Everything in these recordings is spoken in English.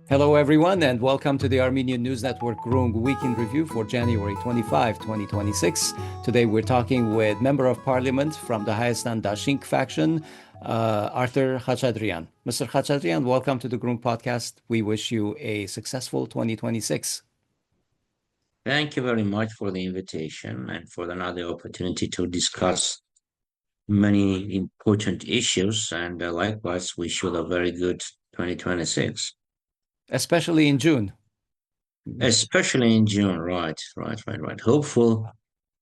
Hello, everyone, and welcome to the Armenian News Network Groong Week in Review for January 25, 2026. Today, we're talking with Member of Parliament from the Hayastan Dashinq faction, Arthur Khachatryan. Mr. Khachatryan, welcome to the Groong podcast. We wish you a successful 2026. Thank you very much for the invitation and for another opportunity to discuss many important issues. And likewise, wish you a very good 2026. Especially in June. Especially in June, right. Hopeful,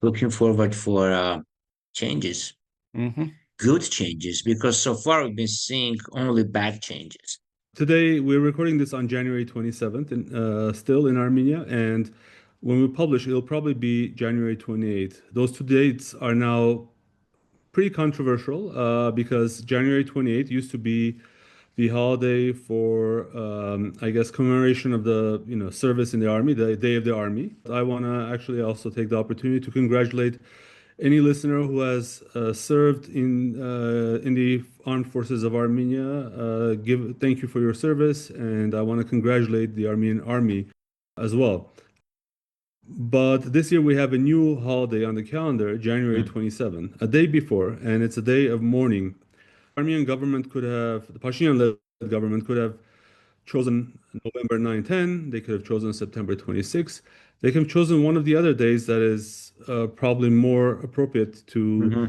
looking forward for changes, good changes, because so far we've been seeing only bad changes. Today, we're recording this on January 27th, still in Armenia, and when we publish, it'll probably be January 28th. Those two dates are now pretty controversial because January 28th used to be the holiday for, I guess, commemoration of the service in the army, the Day of the Army. I want to actually also take the opportunity to congratulate any listener who has served in the armed forces of Armenia. Thank you for your service, and I want to congratulate the Armenian Army as well. But this year we have a new holiday on the calendar, January 27, a day before, and it's a day of mourning. Armenian government the Pashinyan-led government could have chosen November 9-10, they could have chosen September 26. They could have chosen one of the other days that is probably more appropriate to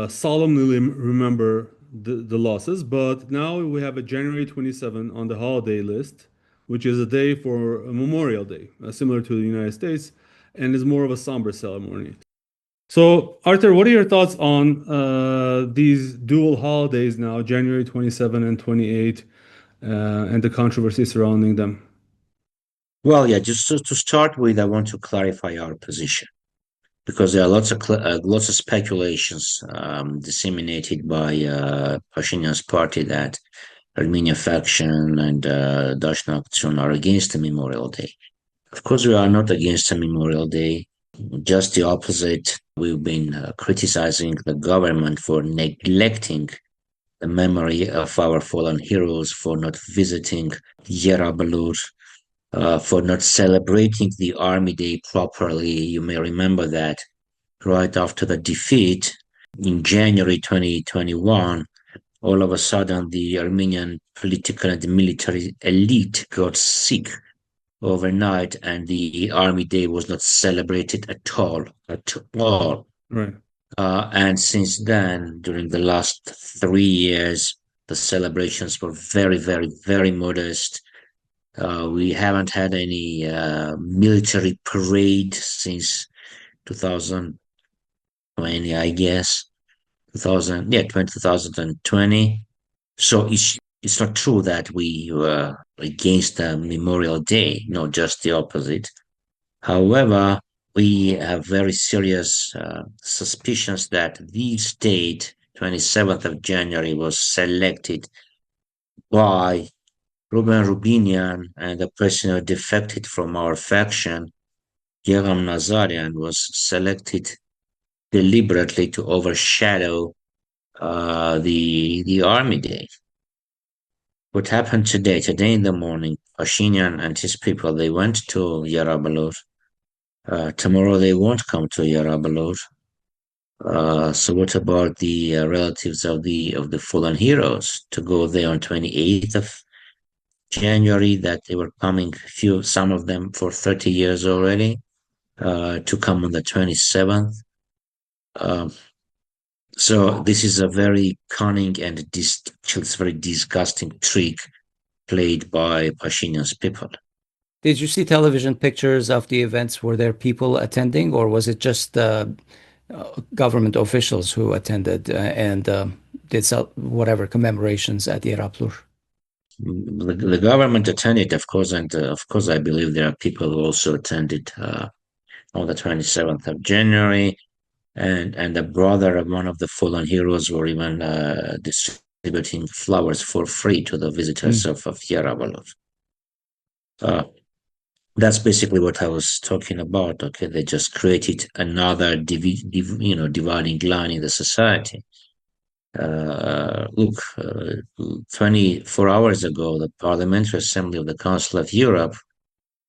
solemnly remember the losses. But now we have a January 27 on the holiday list, which is a day for a Memorial Day, similar to the United States, and is more of a somber ceremony. So, Arthur, what are your thoughts on these dual holidays now, January 27 and 28, and the controversy surrounding them? Well, yeah, just to start with, I want to clarify our position because there are lots of speculations disseminated by Pashinyan's party that Armenia faction and Dashinq are against the Memorial Day. Of course, we are not against the Memorial Day. Just the opposite. We've been criticizing the government for neglecting the memory of our fallen heroes, for not visiting Yerabalut, for not celebrating the Army Day properly. You may remember that right after the defeat in January 2021, all of a sudden the Armenian political and military elite got sick overnight, and the Army Day was not celebrated at all. Right. And since then, during the last 3 years, the celebrations were very, very, very modest. We haven't had any military parade since 2020, I guess. 2020. So it's not true that we were against the Memorial Day, no, just the opposite. However, we have very serious suspicions that this date, 27th of January, was selected by Ruben Rubinian, and the person who defected from our faction, Yeram Nazarian, was selected deliberately to overshadow the Army Day. What happened today? Today in the morning, Pashinyan and his people, they went to Yerabalut. Tomorrow they won't come to Yerabalut. So what about the relatives of the fallen heroes to go there on 28th of January? That they were coming, some of them for 30 years already, to come on the 27th. So this is a very cunning and very disgusting trick played by Pashinyan's people. Did you see television pictures of the events? Were there people attending, or was it just government officials who attended and did whatever commemorations at Yerabalut? The government attended, of course, and of course I believe there are people who also attended on the 27th of January. And the brother of one of the fallen heroes were even distributing flowers for free to the visitors of Yerabalut. That's basically what I was talking about. Okay, they just created another dividing line in the society. Look, 24 hours ago, the Parliamentary Assembly of the Council of Europe,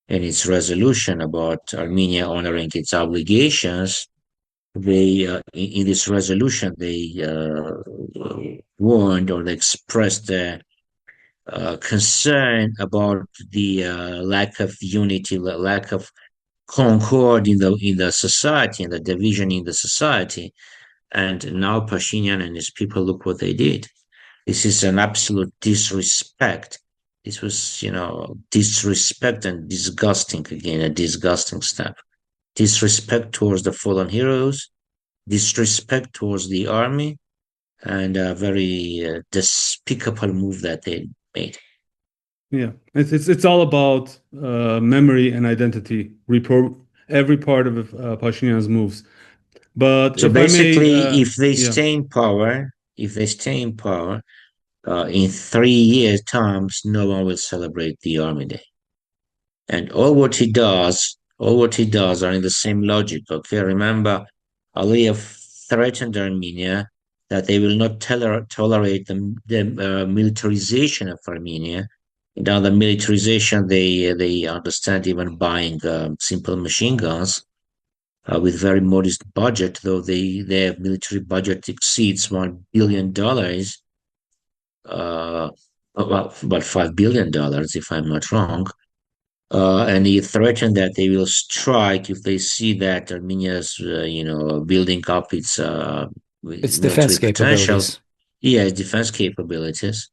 in its resolution about Armenia honoring its obligations, they in this resolution they warned or they expressed concern about the lack of unity, lack of concord in the society, and the division in the society. And now Pashinyan and his people, look what they did. This is an absolute disrespect. This was, disrespect and disgusting again, a disgusting step. Disrespect towards the fallen heroes, disrespect towards the army, and a very despicable move that they made. Yeah, it's all about memory and identity. Every part of Pashinyan's moves. But So if I may, basically, if they yeah, stay in power, in 3 years' times, no one will celebrate the Army Day. And all what he does are in the same logic. Okay, remember, Aliyev threatened Armenia that they will not tolerate the militarization of Armenia. Now, the militarization, they understand even buying simple machine guns with very modest budget, though their military budget exceeds $1 billion, about $5 billion, if I'm not wrong. And he threatened that they will strike if they see that Armenia's, building up its defense military potential. capabilities. Yeah, defense capabilities.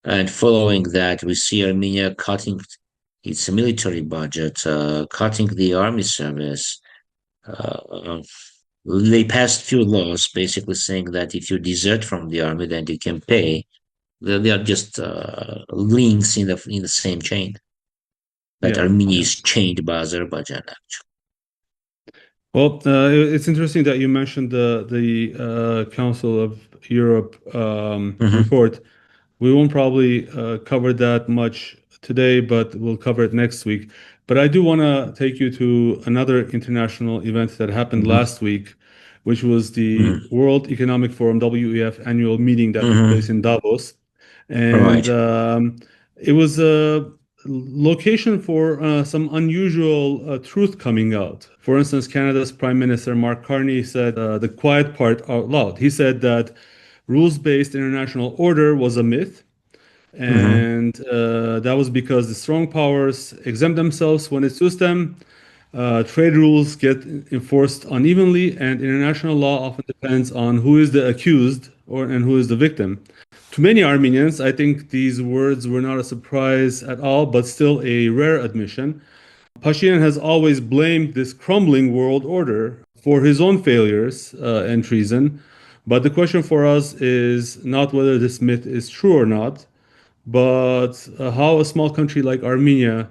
And following that, we see Armenia cutting its military budget, cutting the army service. They passed few laws basically saying that if you desert from the army, then you can pay. They are just links in the same chain that Armenia is chained by Azerbaijan. Actually. Well, it's interesting that you mentioned the Council of Europe report. We won't probably cover that much today, but we'll cover it next week. But I do want to take you to another international event that happened last week, which was the World Economic Forum WEF annual meeting that took place in Davos. And it was a location for some unusual truth coming out. For instance, Canada's Prime Minister Mark Carney said the quiet part out loud. He said that rules-based international order was a myth, and that was because the strong powers exempt themselves when it suits them. Trade rules get enforced unevenly, and international law often depends on who is the accused and who is the victim. To many Armenians, I think these words were not a surprise at all, but still a rare admission. Pashinyan has always blamed this crumbling world order for his own failures and treason. But the question for us is not whether this myth is true or not, but how a small country like Armenia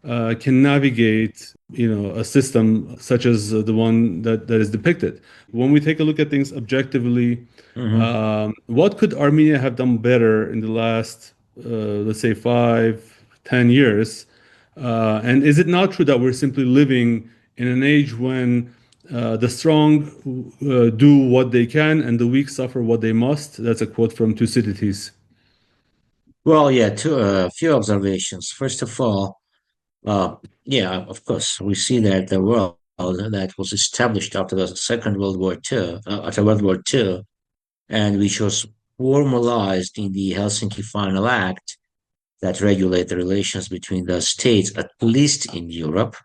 can navigate, a system such as the one that is depicted. When we take a look at things objectively, what could Armenia have done better in the last, let's say, 5-10 years? And is it not true that we're simply living in an age when the strong do what they can and the weak suffer what they must? That's a quote from Thucydides. Well, yeah, a few observations. First of all, of course, we see that the world that was established after the Second World War II, after World War II, and which was formalized in the Helsinki Final Act that regulate the relations between the states, at least in Europe,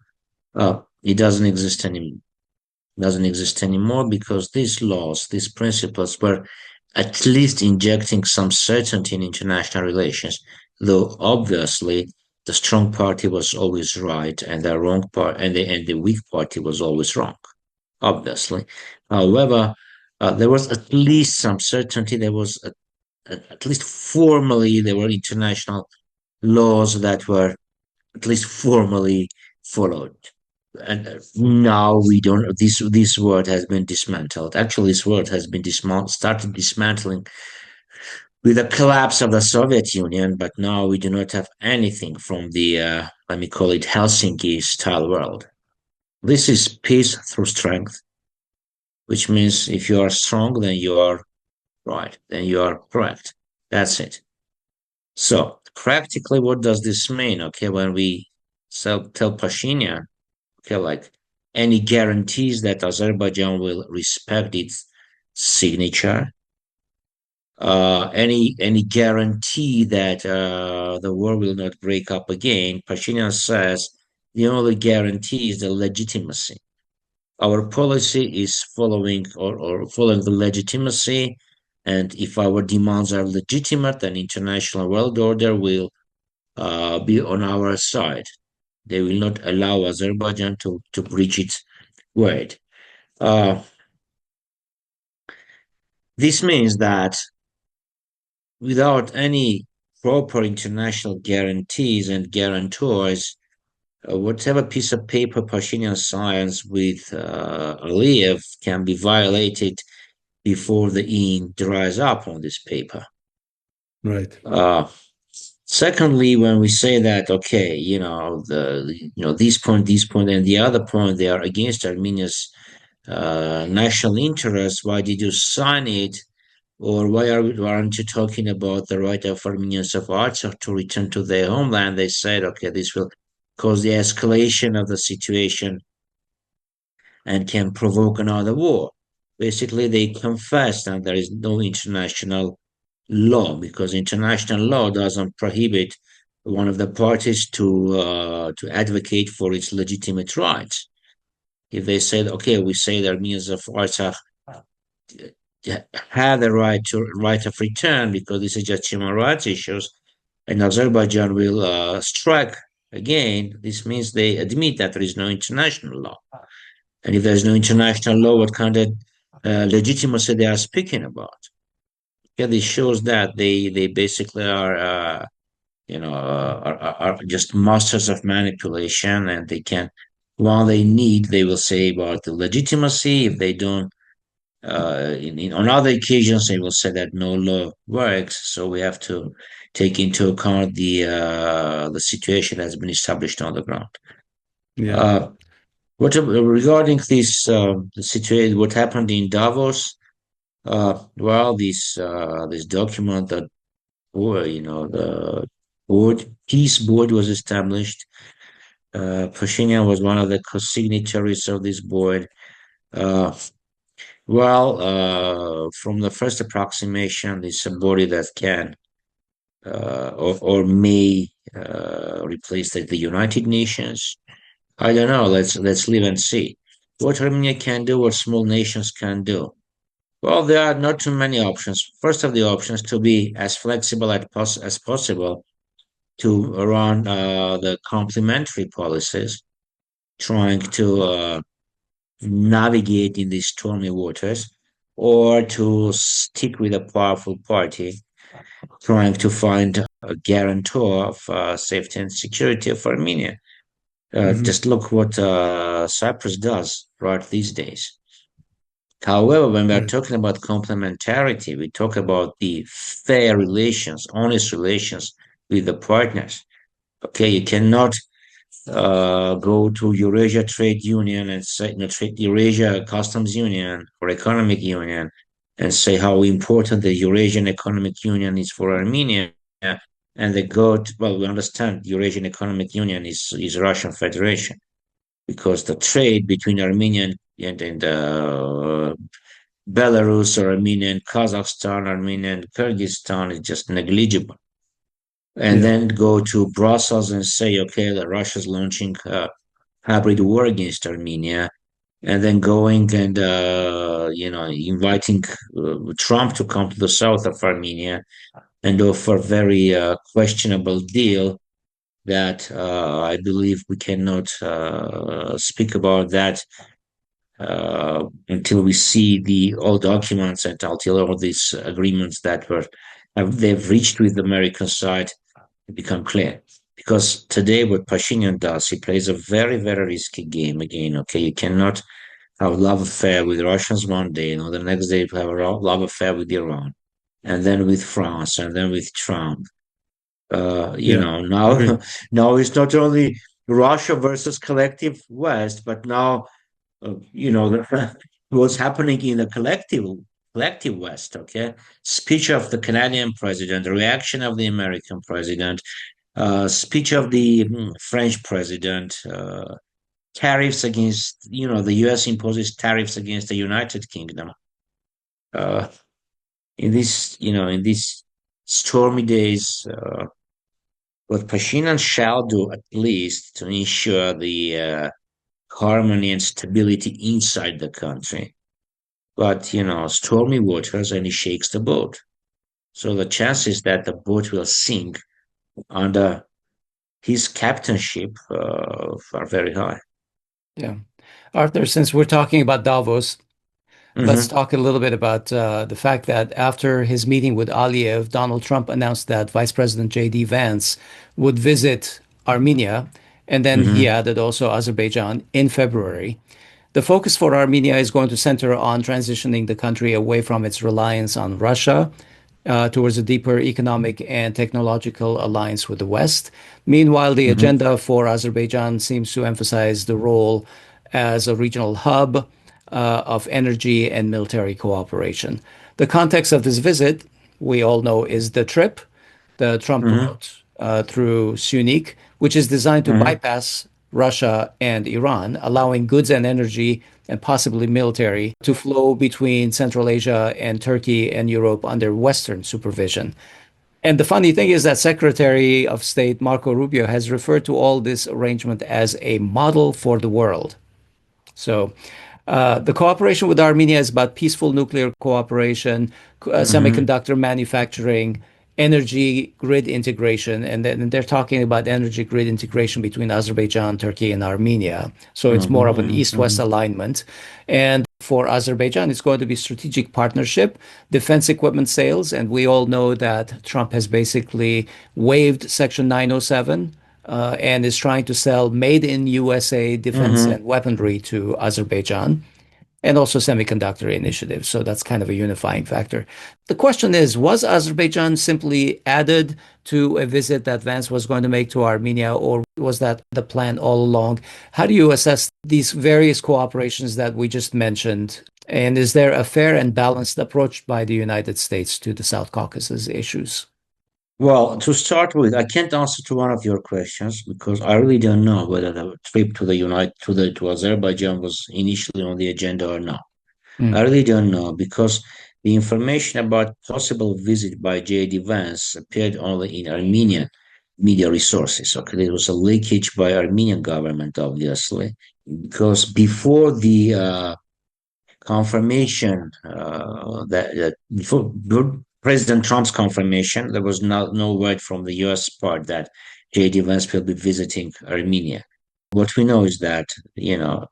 it doesn't exist anymore because these laws, these principles were at least injecting some certainty in international relations, though obviously the strong party was always right and the wrong part and the weak party was always wrong, obviously. However, there was at least some certainty. There was at least formally there were international laws that were at least formally followed. And now we don't. This word has been dismantled. Actually, this word has been started dismantling with the collapse of the Soviet Union, but now we do not have anything from the, let me call it Helsinki style world. This is peace through strength, which means if you are strong, then you are right, then you are correct. That's it. So practically, what does this mean? Okay, when we tell Pashinyan, okay, like any guarantees that Azerbaijan will respect its signature, any guarantee that the war will not break up again, Pashinyan says the only guarantee is the legitimacy. Our policy is following or following the legitimacy, and if our demands are legitimate, then international world order will be on our side. They will not allow Azerbaijan to breach its word. This means that without any proper international guarantees and guarantors, whatever piece of paper Pashinyan signs with Aliyev can be violated before the ink dries up on this paper. Right. Secondly, when we say that, okay, this point, and the other point, they are against Armenia's national interest. Why did you sign it? Or aren't you talking about the right of Armenians of Artsakh to return to their homeland? They said, okay, this will cause the escalation of the situation and can provoke another war. Basically, they confessed that there is no international law because international law doesn't prohibit one of the parties to advocate for its legitimate rights. If they said, okay, we say the Armenians of Artsakh have the right of return because this is just human rights issues, and Azerbaijan will strike again. This means they admit that there is no international law, and if there is no international law, what kind of legitimacy they are speaking about? Yeah, this shows that they basically are are just masters of manipulation, and they can, while they need, they will say about the legitimacy. If they don't, on other occasions, they will say that no law works. So we have to take into account the situation that's been established on the ground. Yeah. Regarding this the situation, what happened in Davos? Well, this document that, the peace board was established. Pashinyan was one of the co-signatories of this board. From the first approximation, it's a body that can or may replace the United Nations. I don't know. Let's live and see what Armenia can do, what small nations can do. Well, there are not too many options. First of the options to be as flexible as possible to run the complementary policies, trying to navigate in these stormy waters, or to stick with a powerful party, trying to find a guarantor of safety and security of Armenia. Just look what Cyprus does right these days. However, when we are talking about complementarity, we talk about the fair relations, honest relations with the partners. Okay, you cannot go to Eurasia Trade Union and say, Eurasia Customs Union or Economic Union and say how important the Eurasian Economic Union is for Armenia. And they go to, well, we understand Eurasian Economic Union is Russian Federation because the trade between Armenia and Belarus or Armenia and Kazakhstan, Armenia and Kyrgyzstan is just negligible. And then go to Brussels and say, okay, that Russia's launching a hybrid war against Armenia, and then going and inviting Trump to come to the south of Armenia and offer very questionable deal that I believe we cannot speak about that until we see all documents and until all these agreements that they've reached with the American side become clear. Because today what Pashinyan does, he plays a very, very risky game again. Okay, you cannot have a love affair with Russians one day, and the next day you have a love affair with Iran, and then with France, and then with Trump. Now it's not only Russia versus collective West, but now what's happening in the collective collective West, okay? Speech of the Canadian president, reaction of the American president, speech of the French president, tariffs against, the US imposes tariffs against the United Kingdom. In these stormy days, what Pashinyan shall do at least to ensure the harmony and stability inside the country. But, stormy waters and he shakes the boat. So the chances that the boat will sink under his captainship are very high. Yeah. Arthur, since we're talking about Davos, let's talk a little bit about the fact that after his meeting with Aliyev, Donald Trump announced that Vice President JD Vance would visit Armenia, and then he added also Azerbaijan in February. The focus for Armenia is going to center on transitioning the country away from its reliance on Russia towards a deeper economic and technological alliance with the West. Meanwhile, the agenda for Azerbaijan seems to emphasize the role as a regional hub of energy and military cooperation. The context of this visit, we all know, is the TRIPP, the Trump route through Syunik, which is designed to bypass Russia and Iran, allowing goods and energy and possibly military to flow between Central Asia and Turkey and Europe under Western supervision. And the funny thing is that Secretary of State Marco Rubio has referred to all this arrangement as a model for the world. So the cooperation with Armenia is about peaceful nuclear cooperation, semiconductor manufacturing, energy grid integration, and then they're talking about energy grid integration between Azerbaijan, Turkey, and Armenia. So it's more of an east-west alignment. And for Azerbaijan, it's going to be strategic partnership, defense equipment sales, and we all know that Trump has basically waived Section 907 and is trying to sell made in USA defense and weaponry to Azerbaijan, and also semiconductor initiatives. So that's kind of a unifying factor. The question is, was Azerbaijan simply added to a visit that Vance was going to make to Armenia, or was that the plan all along? How do you assess these various cooperations that we just mentioned? And is there a fair and balanced approach by the United States to the South Caucasus issues? Well, to start with, I can't answer to one of your questions because I really don't know whether the trip to Azerbaijan was initially on the agenda or not. I really don't know because the information about possible visit by JD Vance appeared only in Armenian media resources. Okay, there was a leakage by Armenian government, obviously, because before the confirmation before President Trump's confirmation, there was no word from the US part that JD Vance will be visiting Armenia. What we know is that,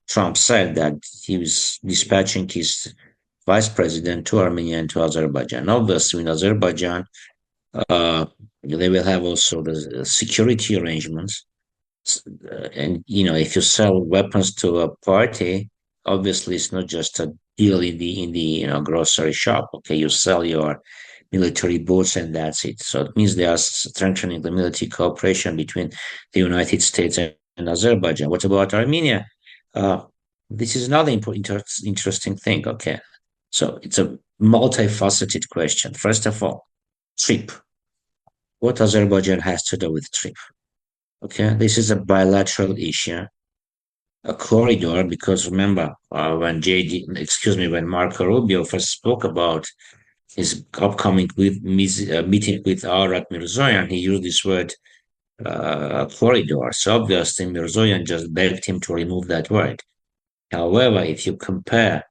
Trump said that he was dispatching his vice president to Armenia and to Azerbaijan. Obviously, in Azerbaijan, they will have also the security arrangements. And, if you sell weapons to a party, obviously it's not just a deal in the grocery shop. Okay, you sell your military boats and that's it. So it means they are strengthening the military cooperation between the United States and Azerbaijan. What about Armenia? This is another interesting thing. Okay, so it's a multifaceted question. First of all, TRIPP. What Azerbaijan has to do with TRIPP? Okay, this is a bilateral issue, a corridor, because remember when Marco Rubio first spoke about his upcoming meeting with Arad Mirzoyan, he used this word corridor. So obviously Mirzoyan just begged him to remove that word. However, if you compare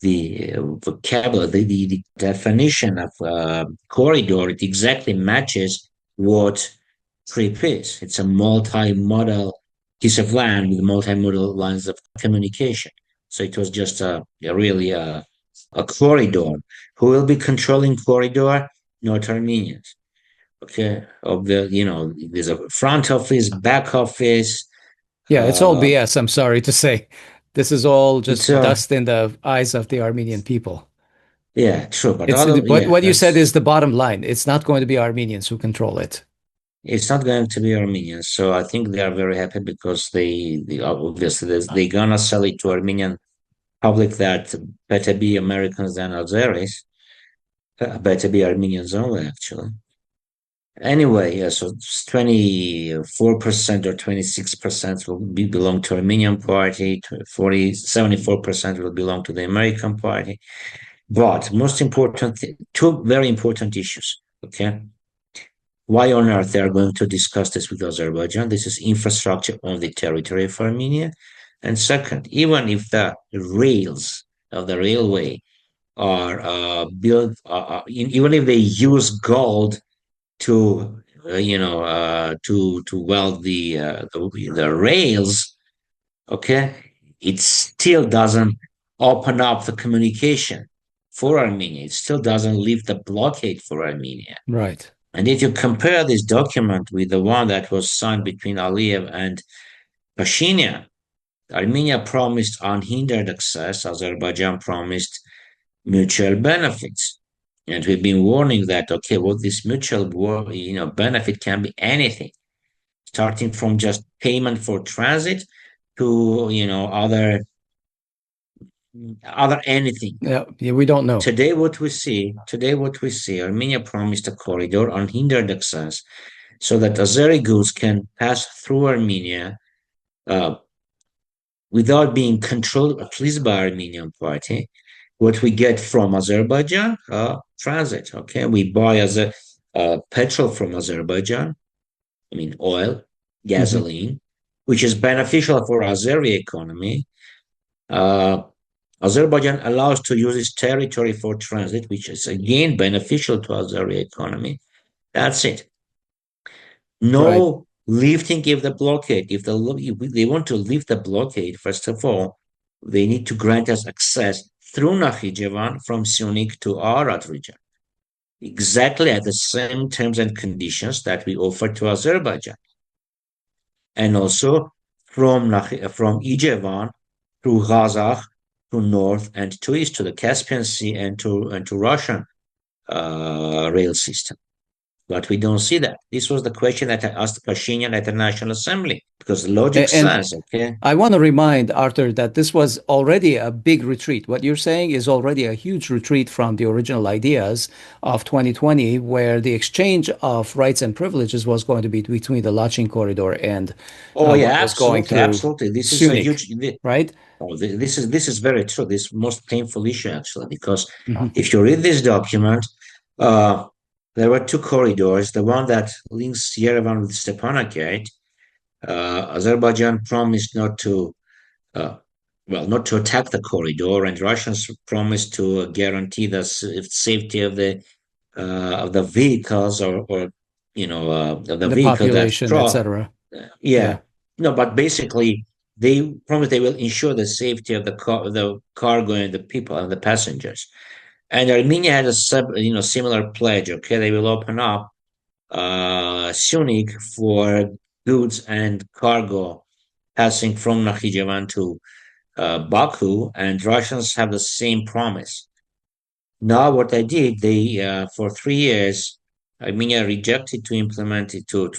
the vocabulary, the definition of corridor, it exactly matches what TRIPP is. It's a multimodal piece of land with multimodal lines of communication. So it was just really a corridor. Who will be controlling corridor? Not Armenians. Okay, there's a front office, back office. Yeah, it's all BS. I'm sorry to say, this is all just dust in the eyes of the Armenian people. Yeah, true. But what you said is the bottom line. It's not going to be Armenians who control it. It's not going to be Armenians. So I think they are very happy because they obviously they're gonna sell it to Armenian public that better be Americans than Azeris, better be Armenians only, actually. Anyway, yeah, so 24% or 26% will belong to Armenian party, 74% will belong to the American party. But most important, two very important issues, okay? Why on earth they are going to discuss this with Azerbaijan? This is infrastructure on the territory of Armenia. And second, even if the rails of the railway are built, even if they use gold to to weld the rails, okay, it still doesn't open up the communication for Armenia. It still doesn't lift the blockade for Armenia. Right. And if you compare this document with the one that was signed between Aliyev and Pashinyan, Armenia promised unhindered access, Azerbaijan promised mutual benefits. And we've been warning that, okay, well, this mutual benefit can be anything, starting from just payment for transit to, other anything. Yeah, we don't know. Today, what we see, Armenia promised a corridor, unhindered access, so that Azeri goods can pass through Armenia without being controlled, at least by Armenian party. What we get from Azerbaijan, transit. Okay, we buy as a petrol from Azerbaijan. I mean, oil, gasoline, which is beneficial for Azeri economy. Azerbaijan allows to use its territory for transit, which is again beneficial to Azeri economy. That's it. No lifting of the blockade. If they want to lift the blockade, first of all, they need to grant us access through Nakhichevan from Syunik to Arad region, exactly at the same terms and conditions that we offer to Azerbaijan, and also from Ijevan through Kazakh to north and to east to the Caspian Sea and to Russian rail system. But we don't see that. This was the question that I asked Pashinyan at the National Assembly, because the logic says, okay. I want to remind Arthur that this was already a big retreat. What you're saying is already a huge retreat from the original ideas of 2020, where the exchange of rights and privileges was going to be between the Lachin corridor and absolutely. This is Syunik, a huge, right? Oh, this is very true. This most painful issue, actually, because if you read this document, there were two corridors. The one that links Yerevan with Stepanakert, Azerbaijan promised not to attack the corridor, and Russians promised to guarantee the safety of the vehicles or of the vehicle population, etc. No, but basically they promise they will ensure the safety of the cargo and the people and the passengers. And Armenia had a similar pledge. Okay, they will open up Syunik for goods and cargo passing from Nakhichevan to Baku, and Russians have the same promise. Now, what they did, they for 3 years, Armenia rejected to implement it, to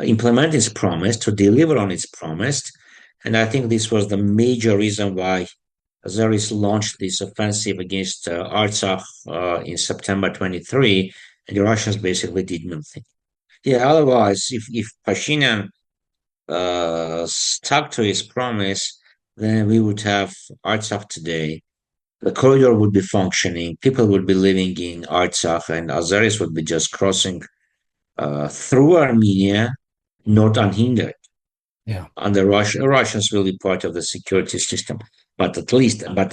implement its promise, to deliver on its promise, and I think this was the major reason why Azeris launched this offensive against Artsakh in September 23, and the Russians basically did nothing. Yeah, otherwise, if Pashinyan stuck to his promise, then we would have Artsakh today. The corridor would be functioning, people would be living in Artsakh, and Azeris would be just crossing through Armenia, not unhindered. Yeah. And the Russians will be part of the security system. But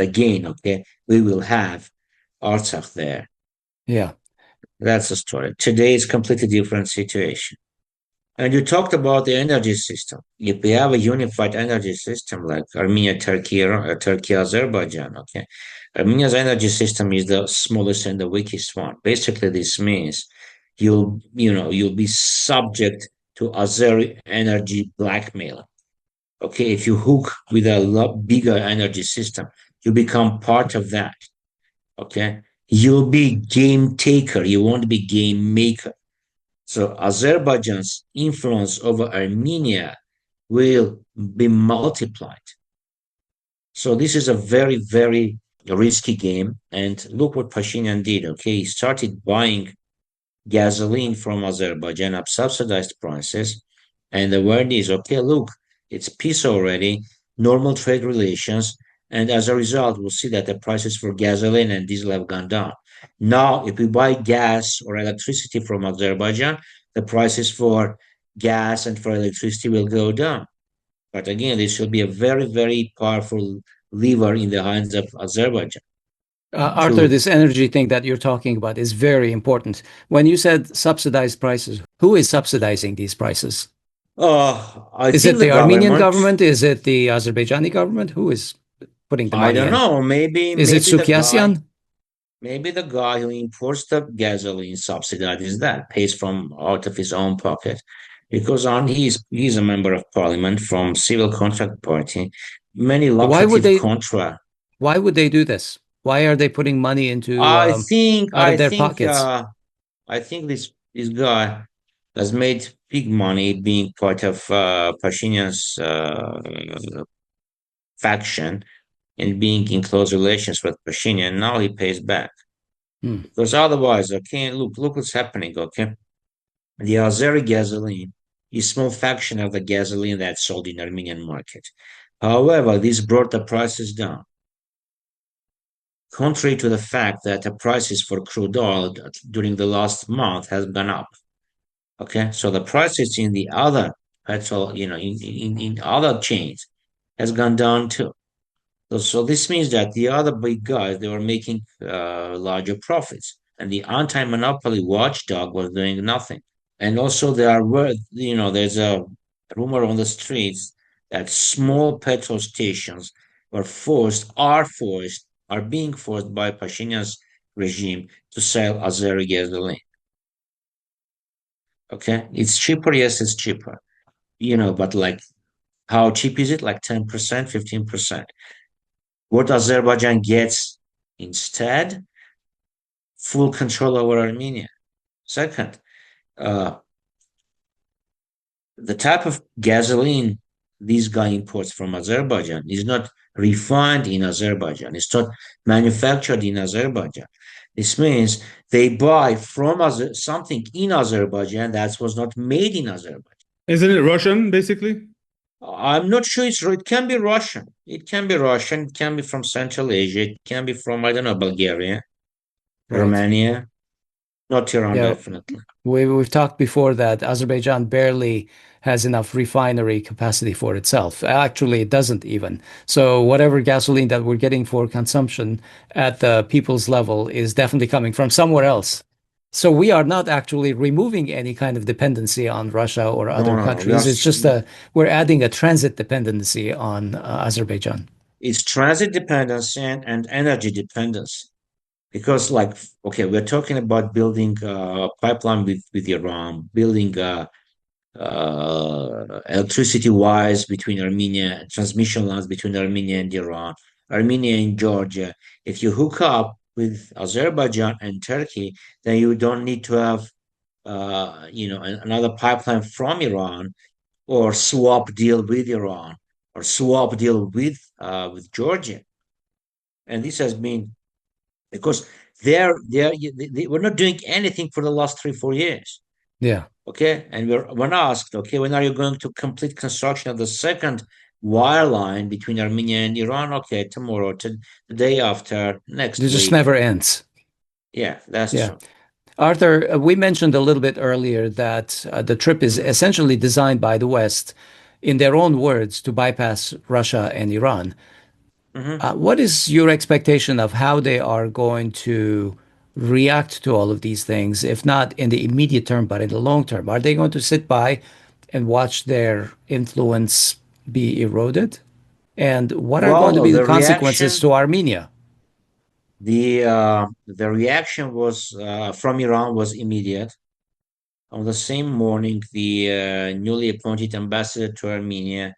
again, okay, we will have Artsakh there. Yeah. That's the story. Today is a completely different situation. And you talked about the energy system. If we have a unified energy system like Armenia, Turkey, Azerbaijan, okay, Armenia's energy system is the smallest and the weakest one. Basically, this means you'll be subject to Azeri energy blackmail. Okay, if you hook with a lot bigger energy system, you become part of that. Okay, you'll be game taker. You won't be game maker. So Azerbaijan's influence over Armenia will be multiplied. So this is a very, very risky game. And look what Pashinyan did. Okay, he started buying gasoline from Azerbaijan at subsidized prices. And the word is, okay, look, it's peace already, normal trade relations. And as a result, we'll see that the prices for gasoline and diesel have gone down. Now, if we buy gas or electricity from Azerbaijan, the prices for gas and for electricity will go down. But again, this will be a very, very powerful lever in the hands of Azerbaijan. Arthur, this energy thing that you're talking about is very important. When you said subsidized prices, who is subsidizing these prices? I Is think it the the Armenian government, government? Is it the Azerbaijani government? Who is putting the I money don't in? know, maybe Is it Sukyasyan? maybe the guy who imports the gasoline subsidizes that, pays from out of his own pocket, because he's a member of parliament from civil contract party. Many Why would lucrative they? contract. Why would they do this? Why are they putting money into I think out I of their think pockets? I think this guy has made big money being part of Pashinyan's faction and being in close relations with Pashinyan. Now he pays back. Hmm. Because otherwise, okay, look what's happening, okay? The Azeri gasoline is a small fraction of the gasoline that's sold in Armenian market. However, this brought the prices down. Contrary to the fact that the prices for crude oil during the last month has gone up. Okay, so the prices in the other petrol, in other chains has gone down too. So this means that the other big guys, they were making larger profits, and the anti-monopoly watchdog was doing nothing. And also there's a rumor on the streets that small petrol stations are being forced by Pashinyan's regime to sell Azeri gasoline. Okay, it's cheaper. Yes, it's cheaper. But like, how cheap is it? Like 10%, 15%. What Azerbaijan gets instead, full control over Armenia. Second, uh, the type of gasoline this guy imports from Azerbaijan is not refined in Azerbaijan. It's not manufactured in Azerbaijan. This means they buy from something in Azerbaijan that was not made in Azerbaijan. Isn't it Russian, basically? I'm not sure it can be Russian. It can be Russian. It can be from Central Asia. It can be from, I don't know, Bulgaria, Right. Romania, not Iran, Yeah. definitely. We've talked before that Azerbaijan barely has enough refinery capacity for itself. Actually, it doesn't even. So whatever gasoline that we're getting for consumption at the people's level is definitely coming from somewhere else. So we are not actually removing any kind of dependency on Russia or other No, countries. It's just we're adding a transit dependency on Azerbaijan. it's transit dependency and energy dependency. Because, like, okay, we're talking about building a pipeline with Iran, building electricity wires between Armenia, transmission lines between Armenia and Iran, Armenia and Georgia. If you hook up with Azerbaijan and Turkey, then you don't need to have, another pipeline from Iran or swap deal with Iran or swap deal with Georgia. And this has been because they were not doing anything for the last 3-4 years. Yeah. Okay, and when asked, okay, when are you going to complete construction of the second wire line between Armenia and Iran? Okay, tomorrow, the day after, next It just week. never ends. Yeah, that's Yeah. true. Arthur, we mentioned a little bit earlier that the TRIPP is essentially designed by the West, in their own words, to bypass Russia and Iran. What is your expectation of how they are going to react to all of these things, if not in the immediate term, but in the long term? Are they going to sit by and watch their influence be eroded? And what are going to Well, be the the consequences reaction, to Armenia? the reaction was from Iran was immediate. On the same morning, the newly appointed ambassador to Armenia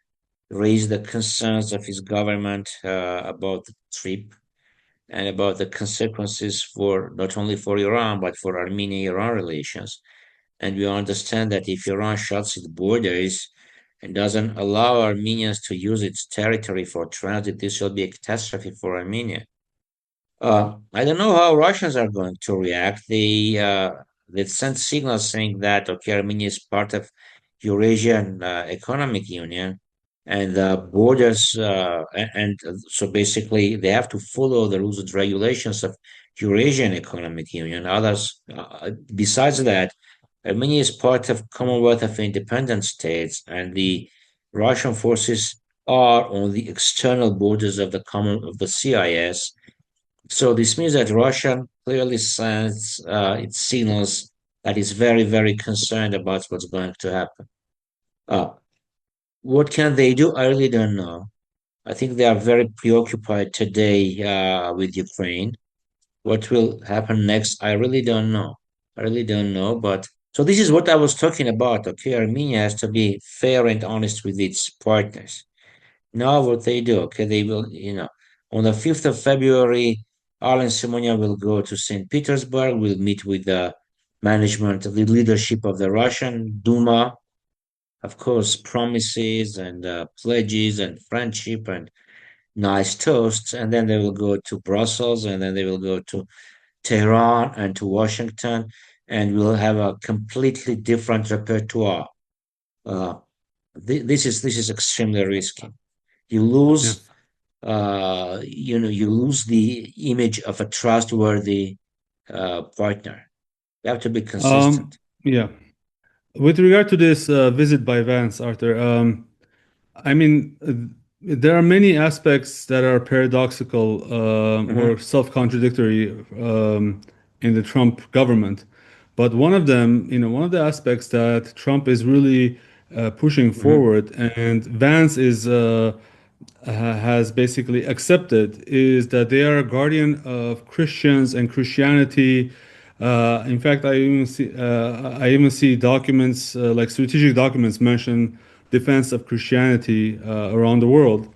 raised the concerns of his government about the trip and about the consequences for not only for Iran but for Armenia-Iran relations. And we understand that if Iran shuts its borders, and doesn't allow Armenians to use its territory for transit, this will be a catastrophe for Armenia. I don't know how Russians are going to react. They sent signals saying that okay, Armenia is part of Eurasian Economic Union, and the borders, and so basically they have to follow the rules and regulations of Eurasian Economic Union. Others, besides that, Armenia is part of Commonwealth of Independent States, and the Russian forces are on the external borders of the CIS. So this means that Russia clearly sends its signals that it's very, very concerned about what's going to happen. What can they do? I really don't know. I think they are very preoccupied today with Ukraine. What will happen next? I really don't know. I really don't know. But so this is what I was talking about. Okay, Armenia has to be fair and honest with its partners. Now what they do, okay, they will, on the 5th of February, Alan Simonia will go to St. Petersburg, will meet with the management, the leadership of the Russian Duma, of course, promises and pledges and friendship and nice toasts, and then they will go to Brussels, and then they will go to Tehran and to Washington, and we'll have a completely different repertoire. This is extremely risky. You lose, you lose the image of a trustworthy partner. You have to be consistent. Yeah. With regard to this visit by Vance, Arthur, I mean, there are many aspects that are paradoxical or self-contradictory in the Trump government. But one of them, one of the aspects that Trump is really pushing forward, and Vance has basically accepted, is that they are a guardian of Christians and Christianity. In fact, I even see documents like strategic documents mention defense of Christianity around the world.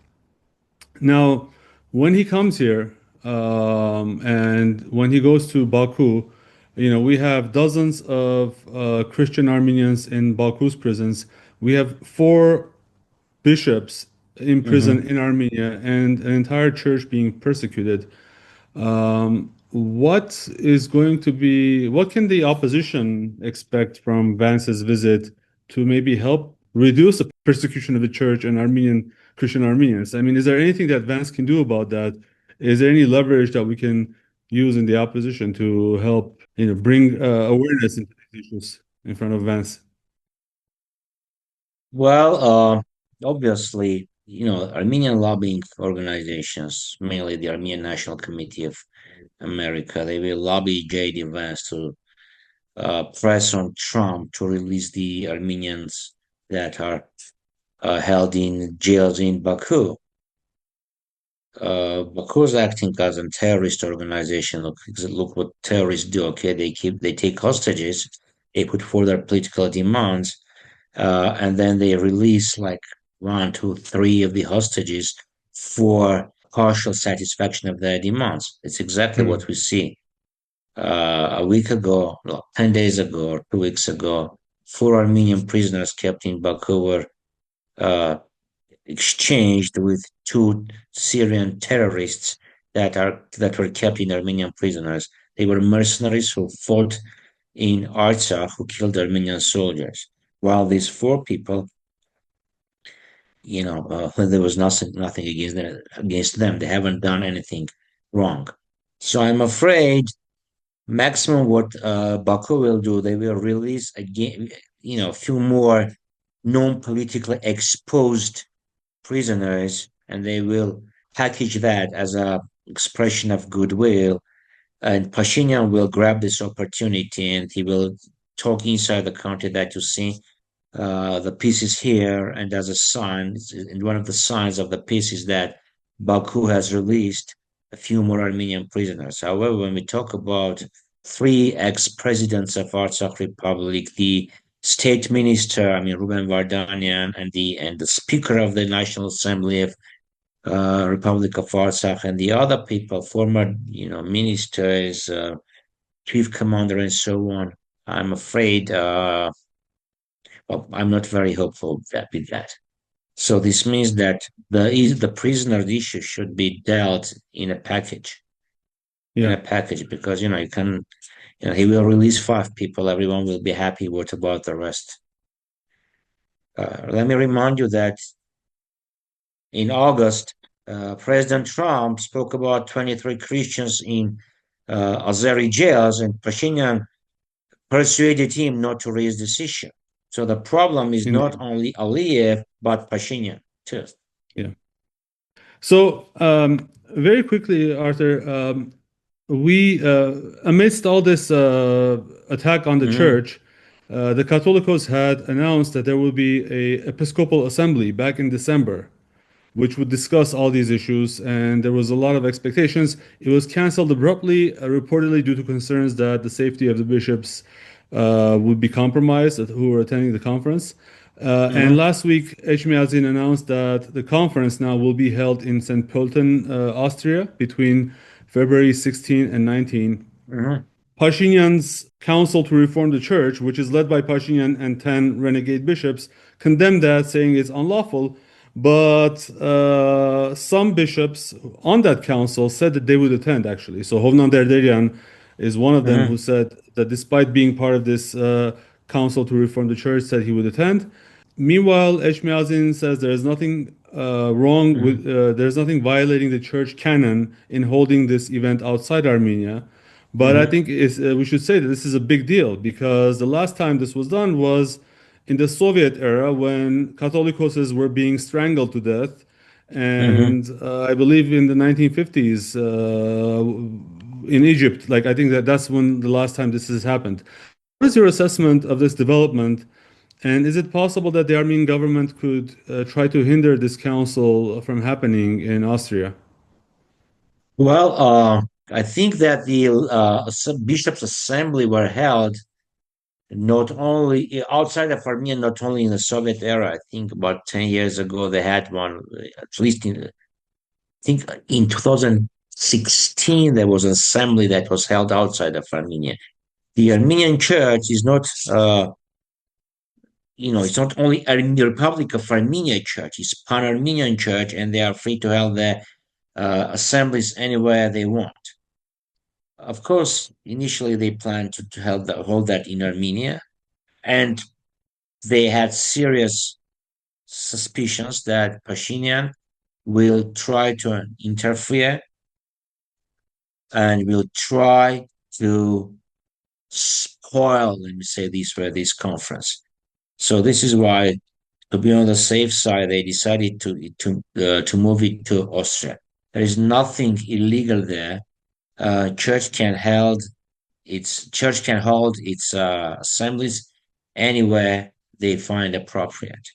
Now, when he comes here and when he goes to Baku, we have dozens of Christian Armenians in Baku's prisons. We have 4 bishops in prison in Armenia and an entire church being persecuted. What can the opposition expect from Vance's visit to maybe help reduce the persecution of the church and Christian Armenians? I mean, is there anything that Vance can do about that? Is there any leverage that we can use in the opposition to help, bring awareness into these issues in front of Vance? Well, obviously, Armenian lobbying organizations, mainly the Armenian National Committee of America, they will lobby JD Vance to press on Trump to release the Armenians that are held in jails in Baku. Baku is acting as a terrorist organization. Look what terrorists do. Okay, they take hostages, they put forward their political demands, and then they release like 1, 2, 3 of the hostages for partial satisfaction of their demands. It's exactly what we see. A week ago, 10 days ago, or 2 weeks ago, 4 Armenian prisoners kept in Baku were exchanged with 2 Syrian terrorists that were kept in Armenian prisoners. They were mercenaries who fought in Artsakh, who killed Armenian soldiers. While these 4 people, there was nothing against them. They haven't done anything wrong. So I'm afraid maximum what Baku will do, they will release again, a few more non-politically exposed prisoners, and they will package that as a expression of goodwill. And Pashinyan will grab this opportunity, and he will talk inside the country that you see the peace is here, and as a sign, and one of the signs of the peace is that Baku has released a few more Armenian prisoners. However, when we talk about 3 ex-presidents of Artsakh Republic, the state minister, Ruben Vardanyan, and the speaker of the National Assembly of Republic of Artsakh, and the other people, former, ministers, chief commander, and so on, I'm afraid, I'm not very hopeful with that. So this means that the prisoner issue should be dealt in a package. In a package, because you can, he will release 5 people, everyone will be happy. What about the rest? Let me remind you that in August, President Trump spoke about 23 Christians in Azeri jails, and Pashinyan persuaded him not to raise this issue. So the problem is not only Aliyev, but Pashinyan too. Yeah. So very quickly, Arthur, we amidst all this attack on the church, the Catholicos had announced that there will be a Episcopal Assembly back in December, which would discuss all these issues, and there was a lot of expectations. It was canceled abruptly, reportedly due to concerns that the safety of the bishops would be compromised who were attending the conference. And last week, Echmiadzin announced that the conference now will be held in St. Pölten, Austria, between February 16 and 19. Pashinyan's Council to Reform the Church, which is led by Pashinyan and 10 renegade bishops, condemned that, saying it's unlawful. But some bishops on that council said that they would attend, actually. So Hovnan Derderian is one of them who said that despite being part of this Council to Reform the Church, said he would attend. Meanwhile, Echmiadzin says there is nothing wrong with, there's nothing violating the church canon in holding this event outside Armenia. But I think we should say that this is a big deal, because the last time this was done was in the Soviet era, when Catholicoses were being strangled to death. And I believe in the 1950s in Egypt, I think that's when the last time this has happened. What is your assessment of this development? And is it possible that the Armenian government could try to hinder this council from happening in Austria? Well, I think that the bishops' assembly were held not only outside of Armenia, not only in the Soviet era. I think about 10 years ago they had one, at least I think in 2016 there was an assembly that was held outside of Armenia. The Armenian Church is not, it's not only the Republic of Armenia Church, it's Pan-Armenian Church, and they are free to hold their assemblies anywhere they want. Of course, initially they planned to hold that in Armenia, and they had serious suspicions that Pashinyan will try to interfere and will try to spoil, let me say this conference. So this is why, to be on the safe side, they decided to move it to Austria. There is nothing illegal there. Church can hold its assemblies anywhere they find appropriate.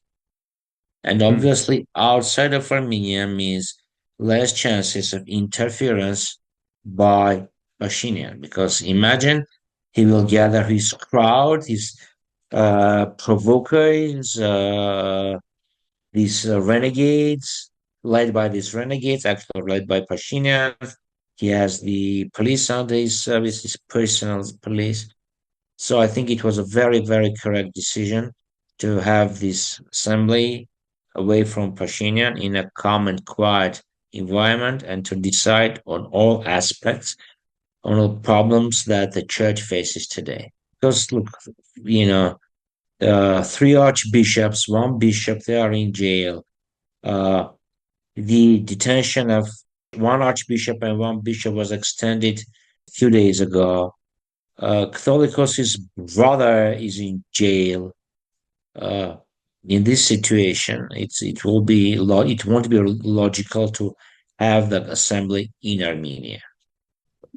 And obviously, outside of Armenia means less chances of interference by Pashinyan, because imagine he will gather his crowd, his provokers, these renegades, led by these renegades, actually led by Pashinyan. He has the police under his service, his personal police. So I think it was a very, very correct decision to have this assembly away from Pashinyan in a calm and quiet environment, and to decide on all aspects, on all problems that the church faces today. Because look, 3 archbishops, 1 bishop, they are in jail. The detention of 1 archbishop and 1 bishop was extended a few days ago. Catholicos' brother is in jail. In this situation, it won't be logical to have that assembly in Armenia.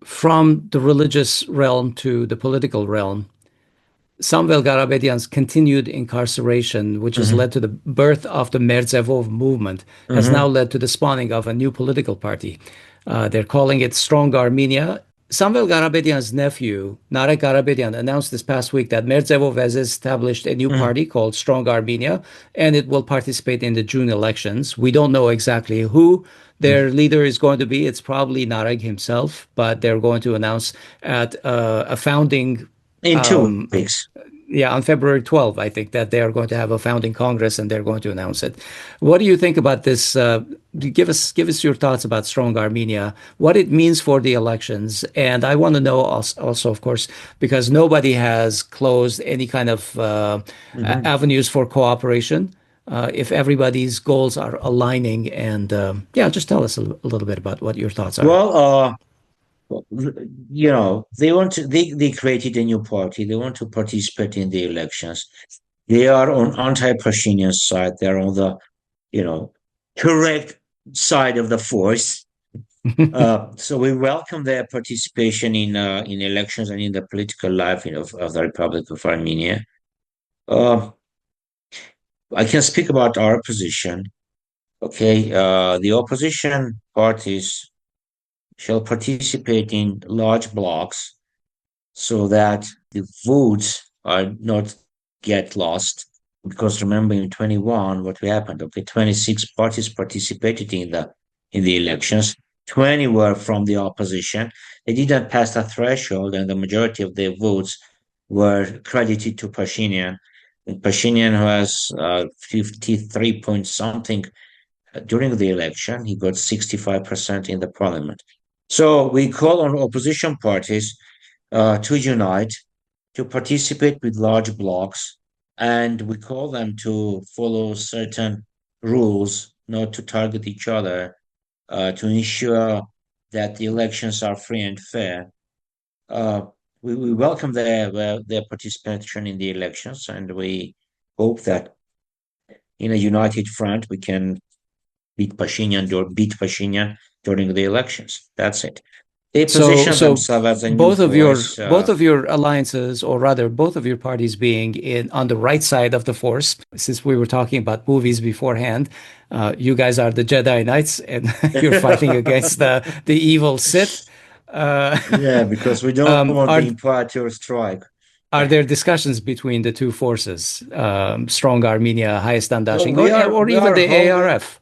From the religious realm to the political realm, Samvel Garabedian's continued incarceration, which has led to the birth of the Mer Dzevov movement, has now led to the spawning of a new political party. They're calling it Strong Armenia. Samvel Garabedian's nephew, Narek Garabedian, announced this past week that Mer Dzevov has established a new party called Strong Armenia, and it will participate in the June elections. We don't know exactly who their leader is going to be. It's probably Narek himself, but they're going to announce at a founding In 2 weeks. Yeah, on February 12th, I think that they are going to have a founding Congress and they're going to announce it. What do you think about this? Give us your thoughts about Strong Armenia, what it means for the elections. And I want to know also, of course, because nobody has closed any kind of avenues for cooperation. If everybody's goals are aligning, and yeah, just tell us a little bit about what your thoughts are. Well, they created a new party. They want to participate in the elections. They are on anti-Pashinyan side. They're on the, correct side of the force. So we welcome their participation in elections and in the political life of the Republic of Armenia. I can speak about our position. Okay, the opposition parties shall participate in large blocks so that the votes are not get lost. Because remember, in 21, what happened? Okay, 26 parties participated in the elections. 20 were from the opposition. They didn't pass the threshold, and the majority of their votes were credited to Pashinyan. And Pashinyan has 53 point something during the election. He got 65% in the parliament. So we call on opposition parties to unite, to participate with large blocks, and we call them to follow certain rules, not to target each other, to ensure that the elections are free and fair. We welcome their participation in the elections, and we hope that in a united front we can beat Pashinyan during the elections. That's it. They position themselves as a new force. Both of your alliances, or rather, both of your parties being on the right side of the force. Since we were talking about movies beforehand, you guys are the Jedi Knights, and you're fighting against the evil Sith. Yeah, because we don't want the Empire to strike. Are there discussions between the two forces, Strong Armenia, Hayastan, Dashinq, or even the ARF?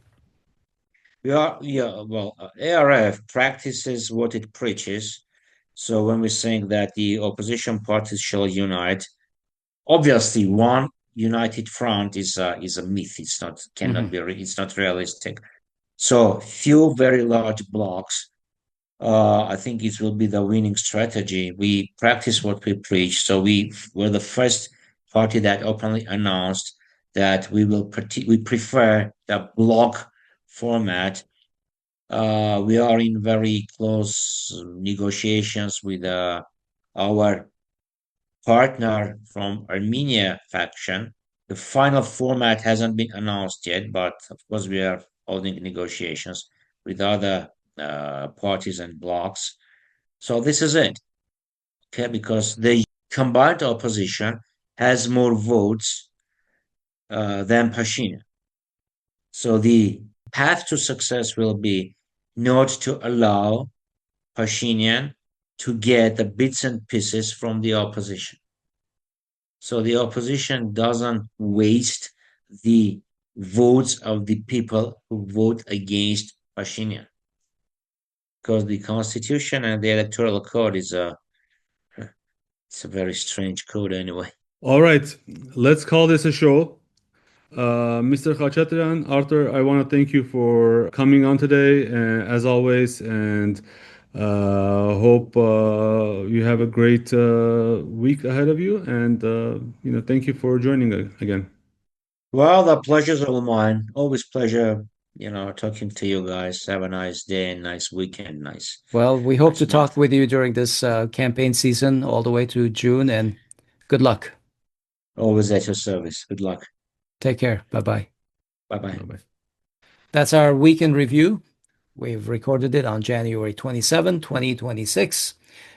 ARF practices what it preaches. So when we're saying that the opposition parties shall unite, obviously one united front is a myth. It's not it's not realistic. So few very large blocks. I think it will be the winning strategy. We practice what we preach. So we were the first party that openly announced that we prefer the block format. We are in very close negotiations with our partner from Armenia faction. The final format hasn't been announced yet, but of course we are holding negotiations with other parties and blocks. So this is it, okay? Because the combined opposition has more votes than Pashinyan. So the path to success will be not to allow Pashinyan to get the bits and pieces from the opposition. So the opposition doesn't waste the votes of the people who vote against Pashinyan. Because the constitution and the electoral code it's a very strange code anyway. All right, let's call this a show. Mr. Khachatryan, Arthur, I want to thank you for coming on today, as always, and hope you have a great week ahead of you. And thank you for joining again. Well, the pleasure's all mine. Always pleasure, talking to you guys. Have a nice day and nice weekend. Nice. Well, we hope to talk with you during this campaign season all the way to June, and good luck. Always at your service. Good luck. Take care. Bye-bye. Bye-bye. Bye-bye. That's our weekend review. We've recorded it on January 27, 2026.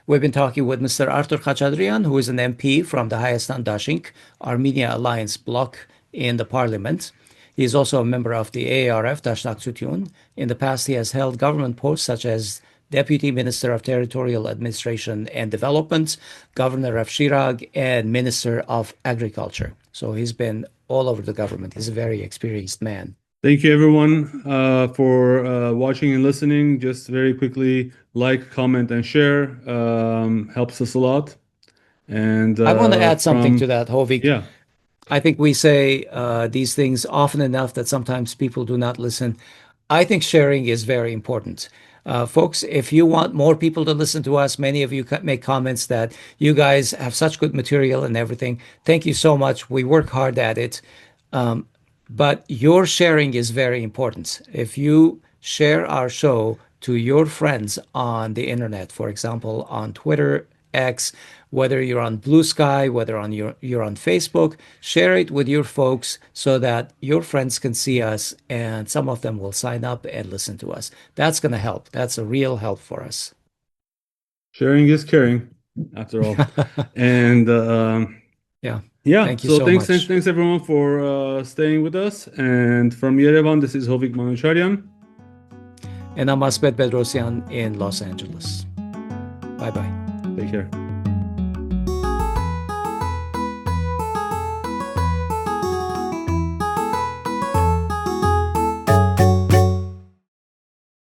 We've been talking with Mr. Arthur Khachatryan, who is an MP from the Hayastan Dashinq Armenia Alliance bloc in the parliament. He is also a member of the ARF Dashinq. In the past, he has held government posts such as Deputy Minister of Territorial Administration and Development, Governor of Shirag, and Minister of Agriculture. So he's been all over the government. He's a very experienced man. Thank you, everyone, for watching and listening. Just very quickly, like, comment, and share. Helps us a lot. And I want to add something to that, Hovik. Yeah. I think we say these things often enough that sometimes people do not listen. I think sharing is very important. Folks, if you want more people to listen to us, many of you make comments that you guys have such good material and everything. Thank you so much. We work hard at it. But your sharing is very important. If you share our show to your friends on the internet, for example, on Twitter, X, whether you're on Blue Sky, whether you're on Facebook, share it with your folks so that your friends can see us and some of them will sign up and listen to us. That's going to help. That's a real help for us. Sharing is caring, after all. And yeah, thanks so much. Thanks everyone for staying with us. And from Yerevan, this is Hovik Manocharyan. And I'm Asbet Bedrosian in Los Angeles. Bye-bye. Take care.